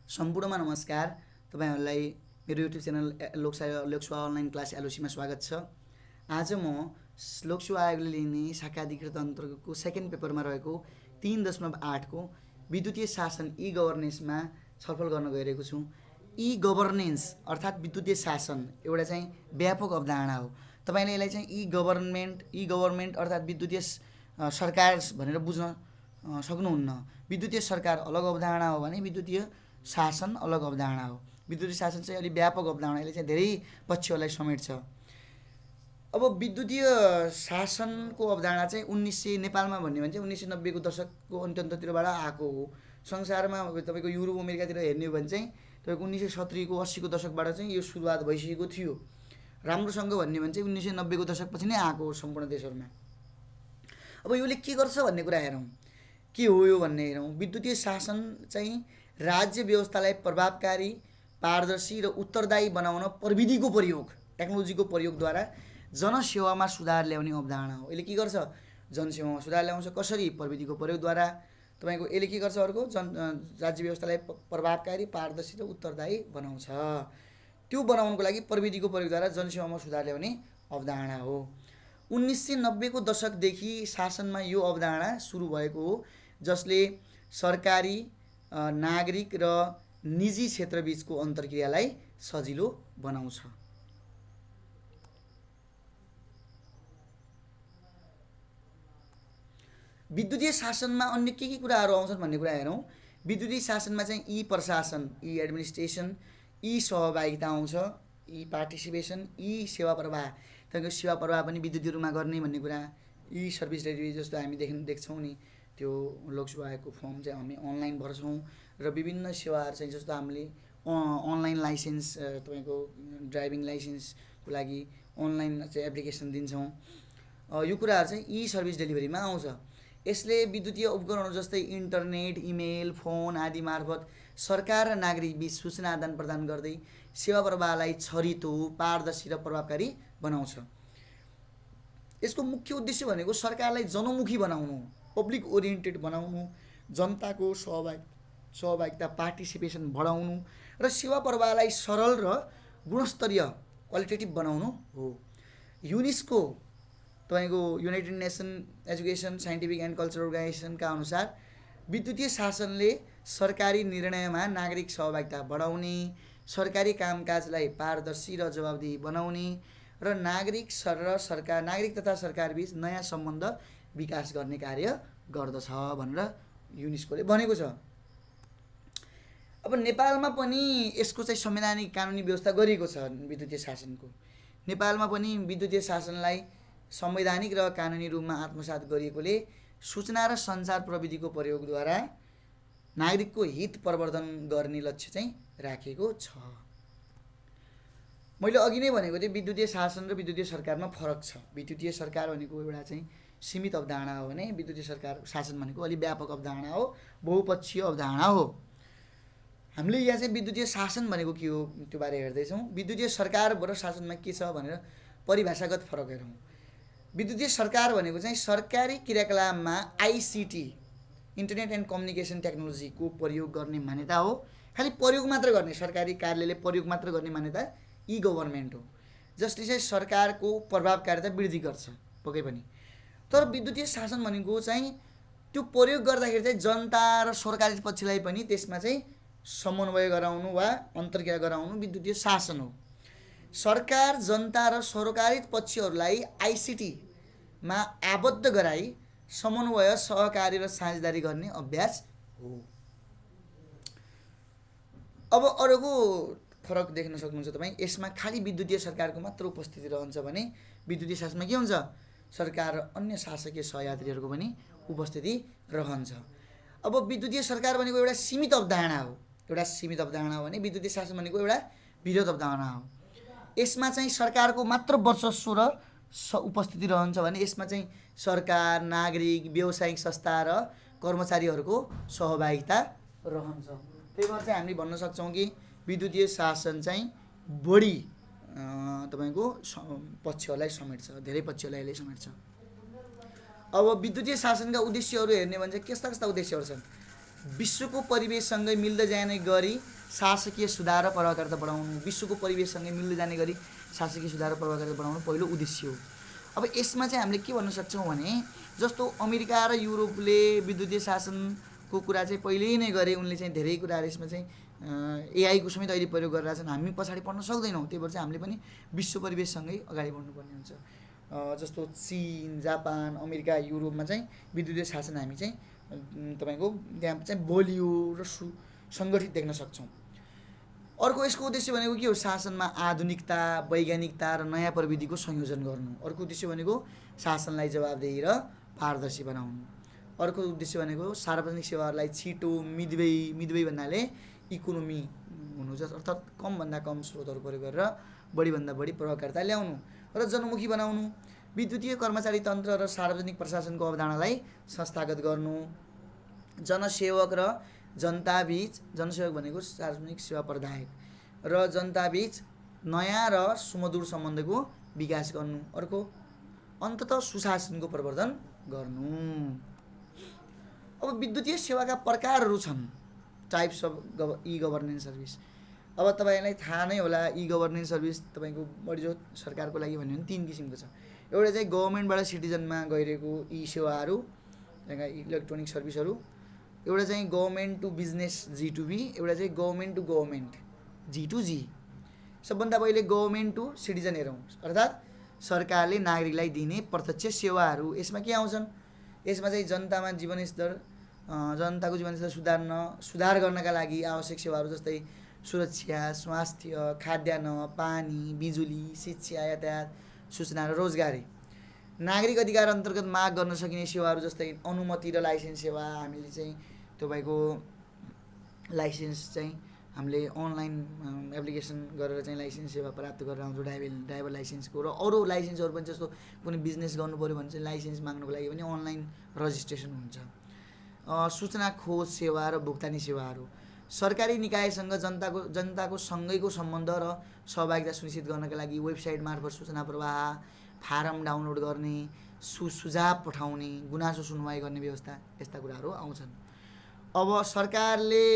सम्पूर्णमा नमस्कार। तपाईहरुलाई मेरो YouTube channel Loksewa online class एलओसीमा स्वागत छ। आज म लोकसेवा आयोगले लिने शाखा अधिकृत अन्तर्गतको सेकेन्ड पेपरमा रहेको 3.8 को विद्युतीय शासन ई गभर्नेन्समा छलफल गर्न गइरहेको छु। ई गभर्नेन्स अर्थात् विद्युतीय शासन एउटा चाहिँ व्यापक अवधारणा हो। तपाईले यसलाई चाहिँ ई गभर्नमेन्ट अर्थात् विद्युतीय सरकार भनेर बुझ्न सक्नुहुन्न। विद्युतीय सरकार अलग अवधारणा हो भने विद्युतीय शासन अलग अवधारणा हो। विद्युतीय शासन चाहिँ अलि व्यापक अवधारणा, यसले चाहिँ धेरै पक्षहरूलाई समेट्छ। अब विद्युतीय शासनको अवधारणा चाहिँ 1900 नेपालमा भन्ने भने चाहिँ 1990 को दशकको अन्त्यन्तरतिरबाट आएको हो। संसारमा तपाईको युरोप अमेरिकातिर हेर्ने हो भने चाहिँ तपाईको 1970 को 80 को दशकबाट चाहिँ यो सुरुवात भइसकेको थियो। राम्रोसँग भन्ने भने चाहिँ 1990 को दशकपछि नै आएको हो सम्पूर्ण देशहरूमा। अब योले के गर्छ भन्ने कुरा हेरौँ, के हो यो भन्ने हेरौँ। विद्युतीय शासन चाहिँ राज्य व्यवस्थालाई प्रभावकारी, पारदर्शी र उत्तरदायी बनाउन प्रविधिको प्रयोग, टेक्नोलोजीको प्रयोगद्वारा जनसेवामा सुधार ल्याउने अवधारणा हो। यसले के गर्छ? जनसेवामा सुधार ल्याउँछ। कसरी? प्रविधिको प्रयोगद्वारा। तपाईको यसले के गर्छ? अर्को राज्य व्यवस्थालाई प्रभावकारी, पारदर्शी र उत्तरदायी बनाउँछ। त्यो बनाउनको लागि प्रविधिको प्रयोगद्वारा जनसेवामा सुधार ल्याउने अवधारणा हो। 1990 को दशकदेखि शासनमा यो अवधारणा सुरु भएको हो, जसले सरकारी, नागरिक र निजी क्षेत्रबीचको अन्तर्क्रियालाई सजिलो बनाउँछ। विद्युतीय शासनमा अन्य के कुराहरू आउँछन् भन्ने कुरा हेरौँ। विद्युतीय शासनमा चाहिँ ई प्रशासन, ई एडमिनिस्ट्रेसन, ई सहभागिता आउँछ, ई पार्टिसिपेसन, ई सेवा प्रवाह। तपाईँको सेवा प्रवाह पनि विद्युतीयमा गर्ने भन्ने कुरा, ई सर्भिस डेलिभरी जस्तो हामी देख्छौँ नि, त्यो लोकसेवा आयोगको फर्म चाहिँ हामी अनलाइन भर्छौँ र विभिन्न सेवाहरू चाहिँ जस्तो हामीले अनलाइन लाइसेन्स, तपाईँको ड्राइभिङ लाइसेन्सको लागि अनलाइन चाहिँ एप्लिकेसन दिन्छौँ। यो कुराहरू चाहिँ ई सर्भिस डेलिभरीमा आउँछ। यसले विद्युतीय उपकरणहरू जस्तै इन्टरनेट, इमेल, फोन आदि मार्फत सरकार र नागरिक बीच सूचना आदान प्रदान गर्दै सेवा प्रवाहलाई छरितो, पारदर्शी र प्रभावकारी बनाउँछ। यसको मुख्य उद्देश्य भनेको सरकारलाई जनमुखी बनाउनु, पब्लिक ओरिएन्टेड बनाउनु, जनताको सहभागिता पार्टिसिपेसन बढाउनु र सेवा प्रवाहलाई सरल र गुणस्तरीय क्वालिटेटिभ बनाउनु हो। युनेस्को, तपाईको united nation education, scientific and cultural अर्गनाइजेसनका अनुसार विद्युतीय शासनले सरकारी निर्णयमा नागरिक सहभागिता बढाउने, सरकारी कामकाजलाई पारदर्शी र जवाबदेही बनाउने र नागरिक तथा सरकार बीच नयाँ सम्बन्ध विकास गर्ने कार्य गर्दछ भनेर युनेस्कोले भनेको छ। अब नेपालमा पनि यसको चाहिँ संवैधानिक कानुनी व्यवस्था गरिएको छ। विद्युतीय शासनको नेपालमा पनि विद्युतीय शासनलाई संवैधानिक र कानुनी रूपमा आत्मसात गरिएकोले सूचना र सञ्चार प्रविधिको प्रयोगद्वारा नागरिकको हित प्रवर्धन गर्ने लक्ष्य चाहिँ राखेको छ। मैले अघि नै भनेको थिएँ विद्युतीय शासन र विद्युतीय सरकारमा फरक छ। विद्युतीय सरकार भनेको एउटा चाहिँ सीमित अवधारणा हो भने विद्युतीय शासन भनेको अलि व्यापक अवधारणा हो, बहुपक्षीय अवधारणा हो। हामीले यहाँ चाहिँ विद्युतीय शासन भनेको के हो त्यो बारे हेर्दैछौँ। विद्युतीय सरकार र शासनमा के छ भनेर परिभाषागत फरक हेरौँ। विद्युतीय सरकार भनेको चाहिँ सरकारी क्रियाकलापमा आइसिटी, इन्टरनेट एन्ड कम्युनिकेसन टेक्नोलोजीको प्रयोग गर्ने मान्यता हो। खालि प्रयोग मात्र गर्ने, सरकारी कार्यालयले प्रयोग मात्र गर्ने मान्यता ई गभर्नमेन्ट हो, जसले चाहिँ सरकारको प्रभावकारिता वृद्धि गर्छ पक्कै पनि। तर विद्युतीय शासन भनेको चाहिँ त्यो प्रयोग गर्दाखेरि चाहिँ जनता र सरकारी पक्षलाई पनि त्यसमा चाहिँ समन्वय गराउनु वा अन्तर्क्रिया गराउनु विद्युतीय शासन हो। सरकार, जनता र सरकारी पक्षहरूलाई आइसिटीमा आबद्ध गराई समन्वय, सहकारी र साझेदारी गर्ने अभ्यास हो। अब अरूको फरक देख्न सक्नुहुन्छ तपाईँ। यसमा खालि विद्युतीय सरकारको मात्र उपस्थिति रहन्छ भने विद्युतीय शासनमा के हुन्छ? सरकार र अन्य शासकीय सहयात्रीहरूको पनि उपस्थिति रहन्छ। अब विद्युतीय सरकार भनेको एउटा सीमित अवधारणा हो। एउटा सीमित अवधारणा हो भने विद्युतीय शासन भनेको एउटा वृहत अवधारणा हो। यसमा चाहिँ सरकारको मात्र वर्चस्व र उपस्थिति रहन्छ भने यसमा चाहिँ सरकार, नागरिक, व्यावसायिक संस्था र कर्मचारीहरूको सहभागिता रहन्छ। त्यही भएर चाहिँ हामीले भन्न सक्छौँ कि विद्युतीय शासन चाहिँ बढी तपाईको पक्षहरूलाई समेट्छ, धेरै पक्षहरूलाई यसले समेट्छ। अब विद्युतीय शासनका उद्देश्यहरू हेर्ने भने चाहिँ कस्ता उद्देश्यहरू छन्? विश्वको परिवेशसँगै मिल्दै जाने गरी शासकीय सुधार र प्रभावकारिता बढाउनु, विश्वको परिवेशसँगै मिल्दै जाने गरी शासकीय सुधार र प्रभावकारिता बढाउनु पहिलो उद्देश्य हो। अब यसमा चाहिँ हामीले के भन्न सक्छौँ भने जस्तो अमेरिका र युरोपले विद्युतीय शासनको कुरा चाहिँ पहिल्यै नै गरे, उनले चाहिँ धेरै कुराहरू यसमा चाहिँ एआईको समेत अहिले प्रयोग गरिरहेछन्। हामी पछाडि पर्न सक्दैनौँ, त्यही भएर चाहिँ हामीले पनि विश्व परिवेशसँगै अगाडि बढ्नुपर्ने हुन्छ। जस्तो चीन, जापान, अमेरिका, युरोपमा चाहिँ विद्युतीय शासन हामी चाहिँ तपाईँको त्यहाँ चाहिँ बलियो र सङ्गठित देख्न सक्छौँ। अर्को यसको उद्देश्य भनेको के हो? शासनमा आधुनिकता, वैज्ञानिकता र नयाँ प्रविधिको संयोजन गर्नु। अर्को उद्देश्य भनेको शासनलाई जवाबदेही र पारदर्शी बनाउनु। अर्को उद्देश्य भनेको सार्वजनिक सेवाहरूलाई छिटो, मितव्ययी भन्नाले इकोनोमी हुनु, अर्थात् कमभन्दा कम स्रोतहरू प्रयोग गरेर बढीभन्दा बढी प्रभावकारिता ल्याउनु र जनमुखी बनाउनु। विद्युतीय कर्मचारी तन्त्र र सार्वजनिक प्रशासनको अवधारणालाई संस्थागत गर्नु। जनसेवक र जनताबीच, जनसेवक भनेको सार्वजनिक सेवा प्रदायक र जनताबीच नयाँ र सुमधुर सम्बन्धको विकास गर्नु। अर्को अन्ततः सुशासनको प्रवर्धन गर्नु। अब विद्युतीय सेवाका प्रकारहरू छन्, types of E governance service. अब तपाईँलाई थाहा नै होला, ई गभर्नेन्स सर्भिस तपाईँको बढी जो सरकारको लागि भन्यो भने 3 किसिमको छ। एउटा चाहिँ गभर्मेन्टबाट सिटिजनमा गइरहेको ई सेवाहरू, इलेक्ट्रोनिक सर्भिसहरू। एउटा चाहिँ गभर्मेन्ट टु बिजनेस G2B, एउटा चाहिँ गभर्मेन्ट टु गभर्मेन्ट G2G। सबभन्दा पहिले गभर्मेन्ट टु सिटिजन हेरौँ, अर्थात् सरकारले नागरिकलाई दिने प्रत्यक्ष सेवाहरू। यसमा के आउँछन्? यसमा चाहिँ जनताको जीवनस्तर सुधार गर्नका लागि आवश्यक सेवाहरू जस्तै सुरक्षा, स्वास्थ्य, खाद्यान्न, पानी, बिजुली, शिक्षा, यातायात, सूचना र रोजगारी। नागरिक अधिकार अन्तर्गत माग गर्न सकिने सेवाहरू जस्तै अनुमति र लाइसेन्स सेवा। हामीले चाहिँ तपाईँको लाइसेन्स चाहिँ हामीले अनलाइन एप्लिकेसन गरेर चाहिँ लाइसेन्स सेवा प्राप्त गरेर आउँछौँ, ड्राइभर लाइसेन्सको। र अरू लाइसेन्सहरू पनि, जस्तो कुनै बिजनेस गर्नु पऱ्यो भने चाहिँ लाइसेन्स माग्नुको लागि पनि अनलाइन रजिस्ट्रेसन हुन्छ। सूचना खोज सेवा र भुक्तानी सेवाहरू। सरकारी निकायसँग जनताको सँगैको सम्बन्ध र सहभागिता सुनिश्चित गर्नका लागि वेबसाइट मार्फत सूचना प्रवाह, फारम डाउनलोड गर्ने, सुझाव पठाउने, गुनासो सुनवाई गर्ने व्यवस्था, यस्ता कुराहरू आउँछन्। अब सरकारले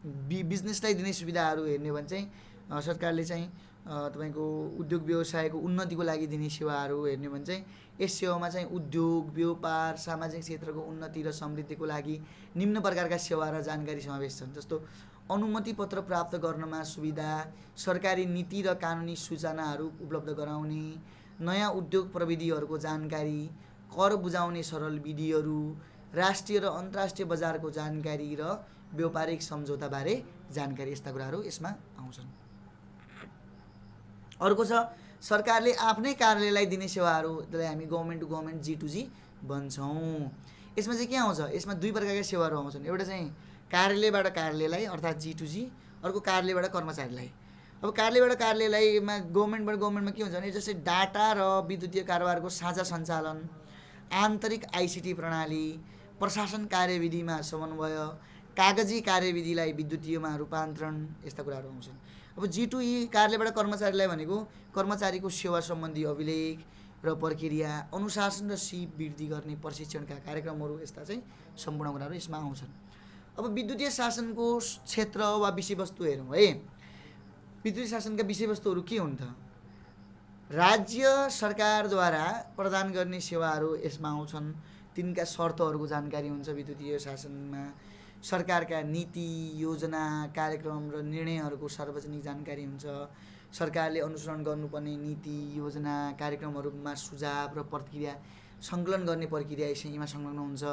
बिजनेसलाई दिने सुविधाहरू हेर्ने भने चाहिँ सरकारले चाहिँ तपाईँको उद्योग व्यवसायको उन्नतिको लागि दिने सेवाहरू हेर्ने भने चाहिँ यस सेवामा चाहिँ उद्योग, व्यापार, सामाजिक क्षेत्रको उन्नति र समृद्धिको लागि निम्न प्रकारका सेवा र जानकारी समावेश छन्। जस्तो अनुमति पत्र प्राप्त गर्नमा सुविधा, सरकारी नीति र कानुनी सूचनाहरू उपलब्ध गराउने, नयाँ उद्योग प्रविधिहरूको जानकारी, कर बुझाउने सरल विधिहरू, राष्ट्रिय र अन्तर्राष्ट्रिय बजारको जानकारी र व्यापारिक सम्झौताबारे जानकारी, यस्ता कुराहरू यसमा आउँछन्। अर्को छ सरकारले आफ्नै कार्यालयलाई दिने सेवाहरू, जसलाई हामी गभर्मेन्ट टु गभर्मेन्ट G2G भन्छौँ। यसमा चाहिँ के आउँछ? यसमा 2 प्रकारका सेवाहरू आउँछन्। एउटा चाहिँ कार्यालयबाट कार्यालयलाई अर्थात् G2G, अर्को कार्यालयबाट कर्मचारीलाई। अब कार्यालयबाट कार्यालयलाईमा गभर्मेन्टमा के हुन्छ भने जस्तै डाटा र विद्युतीय कारोबारको साझा सञ्चालन, आन्तरिक ICT प्रणाली, प्रशासन कार्यविधिमा समन्वय, कागजी कार्यविधिलाई विद्युतीयमा रूपान्तरण, यस्ता कुराहरू आउँछन्। अब G2E कार्यालयबाट कर्मचारीलाई भनेको कर्मचारीको सेवा सम्बन्धी अभिलेख र प्रक्रिया, अनुशासन र सिप वृद्धि गर्ने प्रशिक्षणका कार्यक्रमहरू, यस्ता चाहिँ सम्पूर्ण कुराहरू यसमा आउँछन्। अब विद्युतीय शासनको क्षेत्र वा विषयवस्तु हेरौँ है। विद्युतीय शासनका विषयवस्तुहरू के हुन् त? राज्य सरकारद्वारा प्रदान गर्ने सेवाहरू यसमा आउँछन्। तिनका शर्तहरूको जानकारी हुन्छ विद्युतीय शासनमा। सरकारका नीति, योजना, कार्यक्रम र निर्णयहरूको सार्वजनिक जानकारी हुन्छ। सरकारले अनुसरण गर्नुपर्ने नीति, योजना, कार्यक्रमहरूमा सुझाव र प्रतिक्रिया सङ्कलन गर्ने प्रक्रिया यसैमा संलग्न हुन्छ।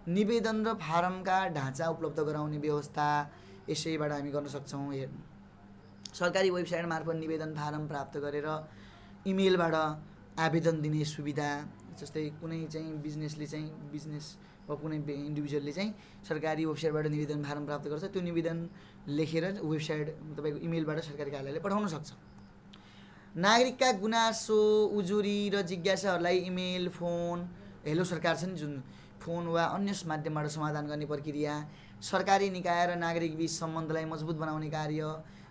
निवेदन र फारमका ढाँचा उपलब्ध गराउने व्यवस्था यसैबाट हामी गर्न सक्छौँ। सरकारी वेबसाइट मार्फत निवेदन फारम प्राप्त गरेर इमेलबाट आवेदन दिने सुविधा। जस्तै कुनै चाहिँ बिजनेस वा कुनै इन्डिभिजुअलले चाहिँ सरकारी वेबसाइटबाट निवेदन फारम प्राप्त गर्छ, त्यो निवेदन लेखेर वेबसाइट तपाईँको इमेलबाट सरकारी कार्यालयले पठाउन सक्छ। नागरिकका गुनासो, उजुरी र जिज्ञासाहरूलाई इमेल, फोन, हेलो सरकार छ नि जुन फोन वा अन्य माध्यमबाट समाधान गर्ने प्रक्रिया, सरकारी निकाय र नागरिक बीच सम्बन्धलाई मजबुत बनाउने कार्य,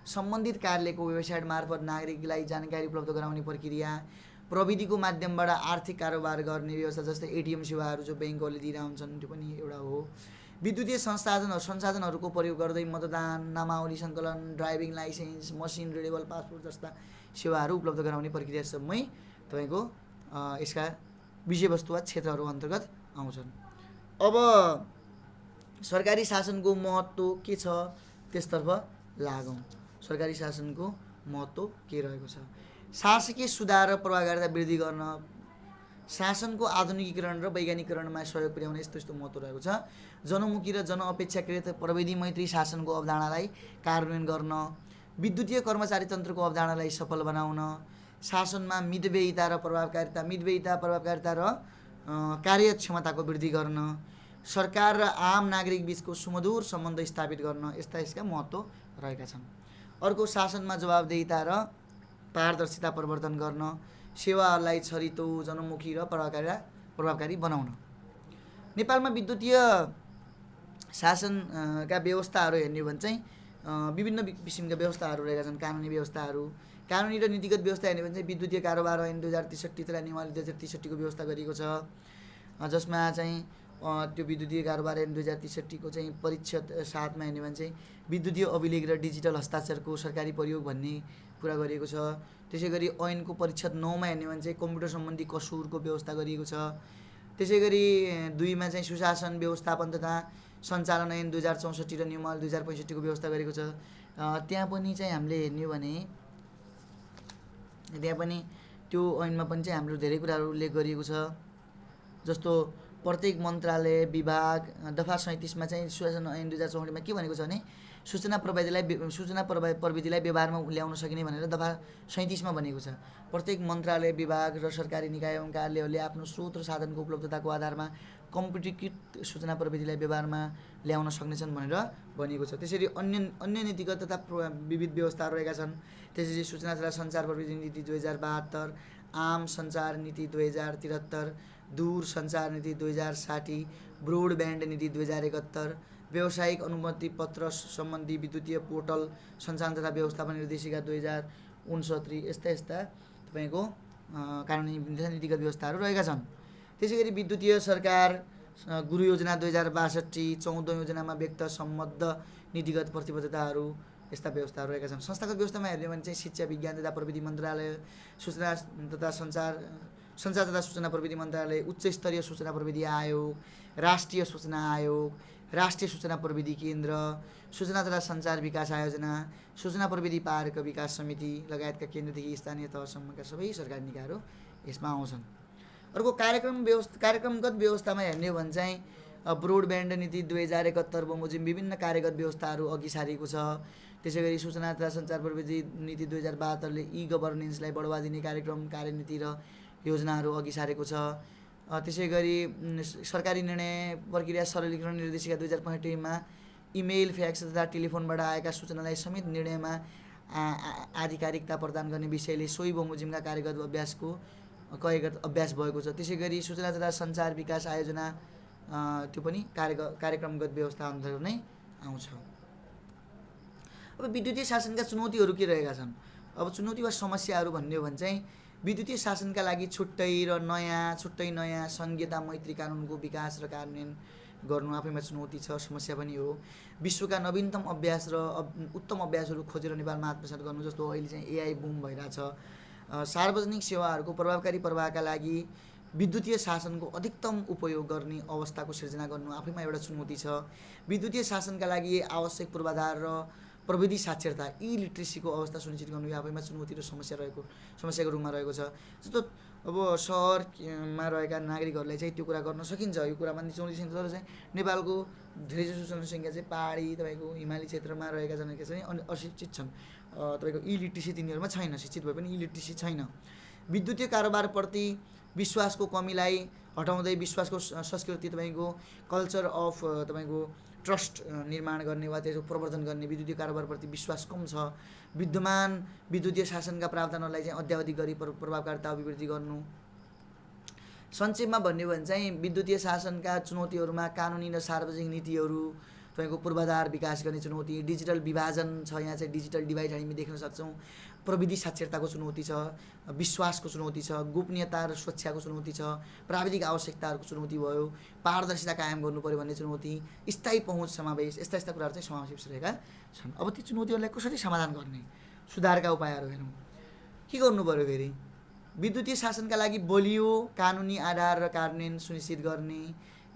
सम्बन्धित कार्यालयको वेबसाइट मार्फत नागरिकलाई जानकारी उपलब्ध गराउने प्रक्रिया, प्रविधिको माध्यमबाट आर्थिक कारोबार गर्ने व्यवस्था जस्तै ATM सेवाहरू जो ब्याङ्कहरूले दिइरहेका हुन्छन् त्यो पनि एउटा हो। विद्युतीय संसाधनहरूको प्रयोग गर्दै मतदान, नामावली सङ्कलन, driving licence, machine readable passport जस्ता सेवाहरू उपलब्ध गराउने प्रक्रियासम्मै तपाईँको यसका विषयवस्तु वा क्षेत्रहरू अन्तर्गत आउँछन्। अब सरकारी शासनको महत्त्व के छ त्यसतर्फ लागौँ। सरकारी शासनको महत्त्व के रहेको छ? शासकीय सुधार र प्रभावकारिता वृद्धि गर्न, शासनको आधुनिकीकरण र वैज्ञानिकरणमा सहयोग पुर्याउने यस्तो महत्त्व रहेको छ। जनमुखी र जनअपेक्षाकृत प्रविधि मैत्री शासनको अवधारणालाई कार्यान्वयन गर्न, विद्युतीय कर्मचारी तन्त्रको अवधारणालाई सफल बनाउन, शासनमा मितव्ययिता र प्रभावकारिता र कार्यक्षमताको वृद्धि गर्न, सरकार र आम नागरिक बीचको सुमधुर सम्बन्ध स्थापित गर्न यसका महत्त्व रहेका छन्। अर्को, शासनमा जवाबदेहिता र पारदर्शिता प्रवर्धन गर्न, सेवाहरूलाई छरितो, जनमुखी र प्रभावकारी बनाउन। नेपालमा विद्युतीय शासनका व्यवस्थाहरू हेर्ने हो भने चाहिँ विभिन्न किसिमका व्यवस्थाहरू रहेका छन्। कानुनी व्यवस्थाहरू, कानुनी र नीतिगत व्यवस्था हेर्ने हो भने चाहिँ विद्युतीय कारोबार ऐन 2063 तथा नियमावली 2063 को व्यवस्था गरिएको छ, जसमा चाहिँ त्यो विद्युतीय कारोबार ऐन 2063 को चाहिँ परिच्छेद 7 मा हेर्ने भने चाहिँ विद्युतीय अभिलेख र डिजिटल हस्ताक्षरको सरकारी प्रयोग भन्ने कुरा गरिएको छ। त्यसै गरी ऐनको परिच्छेद 9 मा हेर्ने भने चाहिँ कम्प्युटर सम्बन्धी कसुरको व्यवस्था गरिएको छ। त्यसै गरी 2 मा चाहिँ सुशासन व्यवस्थापन तथा सञ्चालन ऐन 2064 र नियमावली 2065 को व्यवस्था गरेको छ। त्यहाँ पनि चाहिँ हामीले हेर्ने हो भने त्यहाँ पनि त्यो ऐनमा पनि चाहिँ हाम्रो धेरै कुराहरू उल्लेख गरिएको छ। जस्तो प्रत्येक मन्त्रालय, विभाग, दफा 37 मा चाहिँ सुशासन ऐन 2064 मा के भनेको छ भने सूचना प्रविधिलाई व्यवहारमा ल्याउन सकिने भनेर दफा 37 मा भनेको छ। प्रत्येक मन्त्रालय, विभाग र सरकारी निकाय एवं कार्यालयहरूले आफ्नो स्रोत र साधनको उपलब्धताको आधारमा कम्प्युटरीकृत सूचना प्रविधिलाई व्यवहारमा ल्याउन सक्नेछन् भनेर भनिएको छ। त्यसरी अन्य नीतिगत तथा विविध व्यवस्थाहरू रहेका छन्। त्यसरी सूचना तथा सञ्चार प्रविधि नीति 2072, आम सञ्चार नीति 2073, दूर सञ्चार नीति 2060, ब्रोडब्यान्ड नीति 2071, व्यावसायिक अनुमति पत्र सम्बन्धी विद्युतीय पोर्टल सञ्चालन तथा व्यवस्थापन निर्देशिका 2069 यस्ता तपाईँको कानुनी नीतिगत व्यवस्थाहरू रहेका छन्। त्यसै गरी विद्युतीय सरकार गुरु योजना 2062, 14औं योजनामा व्यक्त सम्बद्ध नीतिगत प्रतिबद्धताहरू यस्ता व्यवस्थाहरू रहेका छन्। संस्थागत व्यवस्थामा हेर्ने भने चाहिँ शिक्षा विज्ञान तथा प्रविधि मन्त्रालय, सूचना तथा सञ्चार तथा सूचना प्रविधि मन्त्रालय, उच्च स्तरीय सूचना प्रविधि आयोग, राष्ट्रिय सूचना आयोग, राष्ट्रिय सूचना प्रविधि केन्द्र, सूचना तथा सञ्चार विकास आयोजना, सूचना प्रविधि पार्क विकास समिति लगायतका केन्द्रदेखि स्थानीय तहसम्मका सबै सरकारी निकायहरू यसमा आउँछन्। अर्को, कार्यक्रमगत व्यवस्थामा हेर्ने हो भने चाहिँ ब्रोडब्यान्ड नीति 2071 बमोजिम विभिन्न कार्यगत व्यवस्थाहरू अघि सारेको छ। त्यसै गरी सूचना तथा सञ्चार प्रविधि नीति 2072 ले ई गभर्नेन्सलाई बढावा दिने कार्यक्रम, कार्यनीति र योजनाहरू अघि सारेको छ। त्यसै गरी सरकारी निर्णय प्रक्रिया सरलीकरण निर्देशिका 2065 मा इमेल, फ्याक्स तथा टेलिफोनबाट आएका सूचनालाई समेत निर्णयमा आधिकारिकता प्रदान गर्ने विषयले सोही बमोजिमका कार्यगत अभ्यास भएको छ। त्यसै गरी सूचना तथा सञ्चार विकास आयोजना त्यो पनि कार्यक्रमगत व्यवस्था अन्तर्गत नै आउँछ। अब विद्युतीय शासनका चुनौतीहरू के रहेका छन्? अब चुनौती वा समस्याहरू भन्ने हो भने चाहिँ विद्युतीय शासनका लागि छुट्टै नयाँ संहिता मैत्री कानुनको विकास र कार्यान्वयन गर्नु आफैमा चुनौती छ, समस्या पनि हो। विश्वका नवीनतम अभ्यास र उत्तम अभ्यासहरू खोजेर नेपालमा आत्मसात गर्नु, जस्तो अहिले चाहिँ एआई बुम भइरहेछ। सार्वजनिक सेवाहरूको प्रभावकारी प्रवाहका लागि विद्युतीय शासनको अधिकतम उपयोग गर्ने अवस्थाको सिर्जना गर्नु आफैमा एउटा चुनौती छ। विद्युतीय शासनका लागि आवश्यक पूर्वाधार र प्रविधि साक्षरता लिट्रेसीको अवस्था सुनिश्चित गर्नु यो आफैमा चुनौती र समस्याको रूपमा रहेको छ। जस्तो अब सहरमा रहेका नागरिकहरूलाई चाहिँ त्यो कुरा गर्न सकिन्छ, यो कुरामा चुनौती छैन। तर चाहिँ नेपालको धेरैजसो जनसङ्ख्या चाहिँ पहाडी, तपाईँको हिमाली क्षेत्रमा रहेका जनसङ्ख्या चाहिँ अशिक्षित छन्। तपाईँको लिट्रेसी तिनीहरूमा छैन, शिक्षित भए पनि लिट्रेसी छैन। विद्युतीय कारोबारप्रति विश्वासको कमीलाई हटाउँदै विश्वासको संस्कृति, तपाईँको कल्चर अफ तपाईँको ट्रस्ट निर्माण गर्ने वा त्यसको प्रवर्धन गर्ने, विद्युतीय कारोबारप्रति विश्वास कम छ। विद्यमान विद्युतीय शासनका प्रावधानहरूलाई चाहिँ अद्यावधिक गरी प्रभावकारिता अभिवृद्धि गर्नु। संक्षेपमा भन्ने हो भने चाहिँ विद्युतीय शासनका चुनौतीहरूमा कानुनी र सार्वजनिक नीतिहरू, तपाईँको पूर्वाधार विकास गर्ने चुनौती, डिजिटल विभाजन छ, यहाँ चाहिँ डिजिटल डिभाइड हामी देख्न सक्छौँ, प्रविधि साक्षरताको चुनौती छ, विश्वासको चुनौती छ, गोपनीयता र सुरक्षाको चुनौती छ, प्राविधिक आवश्यकताहरूको चुनौती भयो, पारदर्शिता कायम गर्नु पऱ्यो भन्ने चुनौती, स्थायी पहुँच समावेश, यस्ता यस्ता कुराहरू चाहिँ समावेश रहेका छन्। अब ती चुनौतीहरूलाई कसरी समाधान गर्ने, सुधारका उपायहरू हेरौँ। के गर्नु पऱ्यो फेरि, विद्युतीय शासनका लागि बलियो कानुनी आधार र कार्यान्वयन सुनिश्चित गर्ने,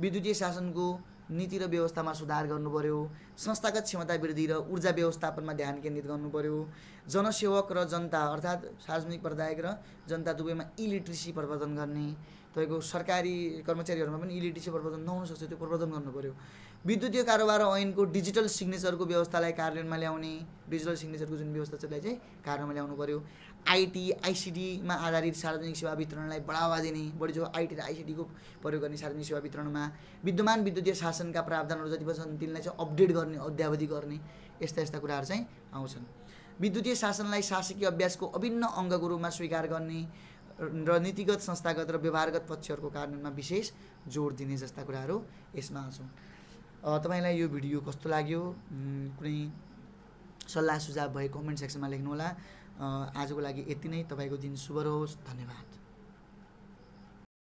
विद्युतीय शासनको नीति र व्यवस्थामा सुधार गर्नु पऱ्यो, संस्थागत क्षमता वृद्धि र ऊर्जा व्यवस्थापनमा ध्यान केन्द्रित गर्नु पऱ्यो, जनसेवक र जनता अर्थात् सार्वजनिक प्रदायक र जनता दुवैमा इलिट्रेसी प्रवर्धन गर्ने, तपाईँको सरकारी कर्मचारीहरूमा पनि इलिट्रेसी प्रवर्धन नहुन सक्छ, त्यो प्रवर्धन गर्नु पऱ्यो, विद्युतीय कारोबार ऐनको डिजिटल सिग्नेचरको व्यवस्थालाई कार्यान्वयनमा ल्याउने, डिजिटल सिग्नेचरको जुन व्यवस्था छ त्यसलाई चाहिँ कार्यान्वयनमा ल्याउनु पऱ्यो, आइटी आइसिडीमा आधारित सार्वजनिक सेवा वितरणलाई बढावा दिने, बढी जो आइटी र आइसिडीको प्रयोग गर्ने सार्वजनिक सेवा वितरणमा, विद्यमान विद्युतीय शासनका प्रावधानहरू जति पनि छन् तिनलाई चाहिँ अपडेट गर्ने, अद्यावधि गर्ने, यस्ता यस्ता कुराहरू चाहिँ आउँछन्। विद्युतीय शासनलाई शासकीय अभ्यासको अभिन्न अङ्गको रूपमा स्वीकार गर्ने र नीतिगत, संस्थागत र व्यवहारगत पक्षहरूको कार्यान्वयनमा विशेष जोड दिने जस्ता कुराहरू यसमा आउँछन्। तपाईँलाई यो भिडियो कस्तो लाग्यो, कुनै सल्लाह सुझाव भए कमेन्ट सेक्सनमा लेख्नुहोला। आजको लागि यति नै। तपाईँको दिन शुभ रहोस्। धन्यवाद।